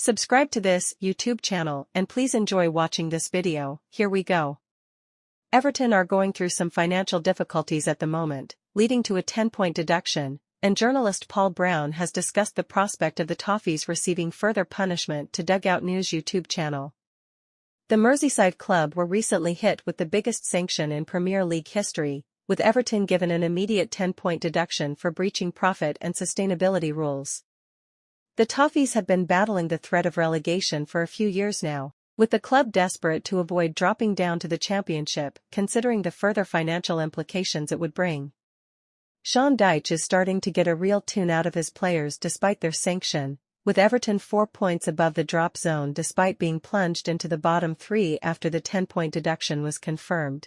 Subscribe to this YouTube channel and please enjoy watching this video. Here we go. Everton are going through some financial difficulties at the moment, leading to a 10-point deduction, and journalist Paul Brown has discussed the prospect of the Toffees receiving further punishment to Dugout News YouTube channel. The Merseyside club were recently hit with the biggest sanction in Premier League history, with Everton given an immediate 10-point deduction for breaching profit and sustainability rules. The Toffees have been battling the threat of relegation for a few years now, with the club desperate to avoid dropping down to the Championship, considering the further financial implications it would bring. Sean Dyche is starting to get a real tune out of his players despite their sanction, with Everton 4 points above the drop zone despite being plunged into the bottom three after the 10-point deduction was confirmed.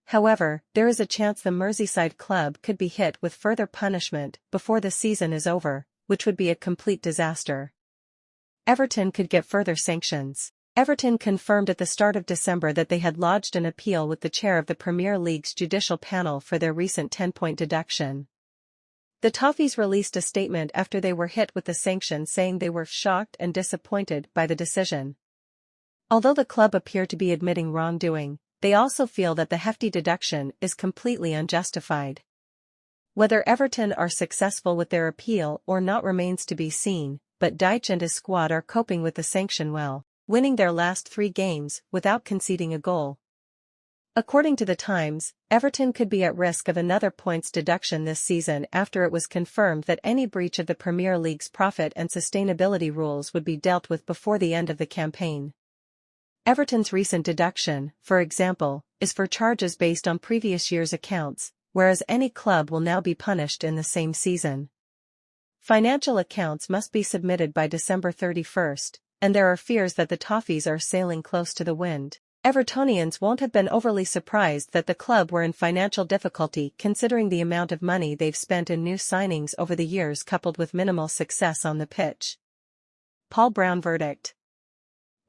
However, there is a chance the Merseyside club could be hit with further punishment before the season is over, which would be a complete disaster. Everton could get further sanctions. Everton confirmed at the start of December that they had lodged an appeal with the chair of the Premier League's judicial panel for their recent 10-point deduction. The Toffees released a statement after they were hit with the sanction saying they were shocked and disappointed by the decision. Although the club appear to be admitting wrongdoing, they also feel that the hefty deduction is completely unjustified. Whether Everton are successful with their appeal or not remains to be seen, but Dyche and his squad are coping with the sanction well, winning their last 3 games without conceding a goal. According to The Times, Everton could be at risk of another points deduction this season after it was confirmed that any breach of the Premier League's profit and sustainability rules would be dealt with before the end of the campaign. Everton's recent deduction, for example, is for charges based on previous year's accounts, whereas any club will now be punished in the same season. Financial accounts must be submitted by December 31st, and there are fears that the Toffees are sailing close to the wind. Evertonians won't have been overly surprised that the club were in financial difficulty considering the amount of money they've spent in new signings over the years coupled with minimal success on the pitch. Paul Brown verdict.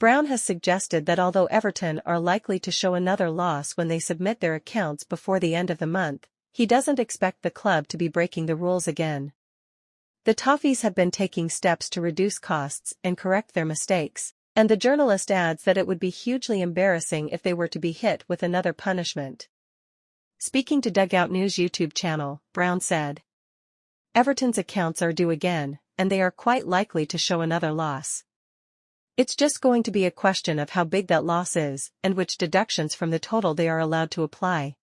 Brown has suggested that although Everton are likely to show another loss when they submit their accounts before the end of the month, he doesn't expect the club to be breaking the rules again. The Toffees have been taking steps to reduce costs and correct their mistakes, and the journalist adds that it would be hugely embarrassing if they were to be hit with another punishment. Speaking to Dugout News YouTube channel, Brown said, "Everton's accounts are due again, and they are quite likely to show another loss. It's just going to be a question of how big that loss is and which deductions from the total they are allowed to apply.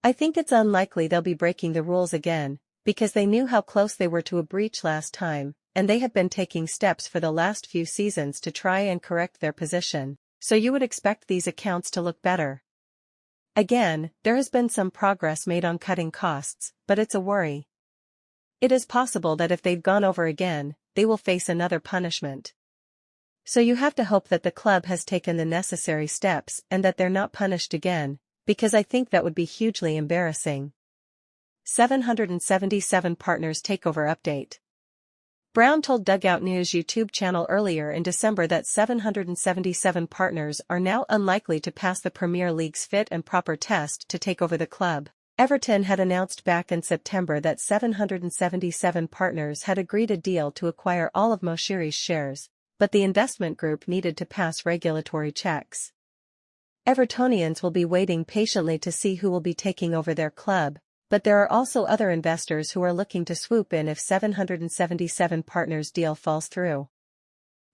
I think it's unlikely they'll be breaking the rules again, because they knew how close they were to a breach last time, and they have been taking steps for the last few seasons to try and correct their position, so you would expect these accounts to look better. Again, there has been some progress made on cutting costs, but it's a worry. It is possible that if they've gone over again, they will face another punishment. So you have to hope that the club has taken the necessary steps and that they're not punished again, because I think that would be hugely embarrassing." 777 Partners Takeover Update. Brown told Dugout News YouTube channel earlier in December that 777 partners are now unlikely to pass the Premier League's fit and proper test to take over the club. Everton had announced back in September that 777 partners had agreed a deal to acquire all of Moshiri's shares, but the investment group needed to pass regulatory checks. Evertonians will be waiting patiently to see who will be taking over their club, but there are also other investors who are looking to swoop in if 777 Partners deal falls through.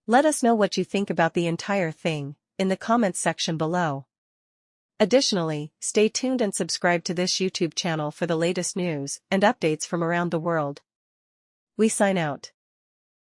Let us know what you think about the entire thing in the comments section below. Additionally, stay tuned and subscribe to this YouTube channel for the latest news and updates from around the world. We sign out.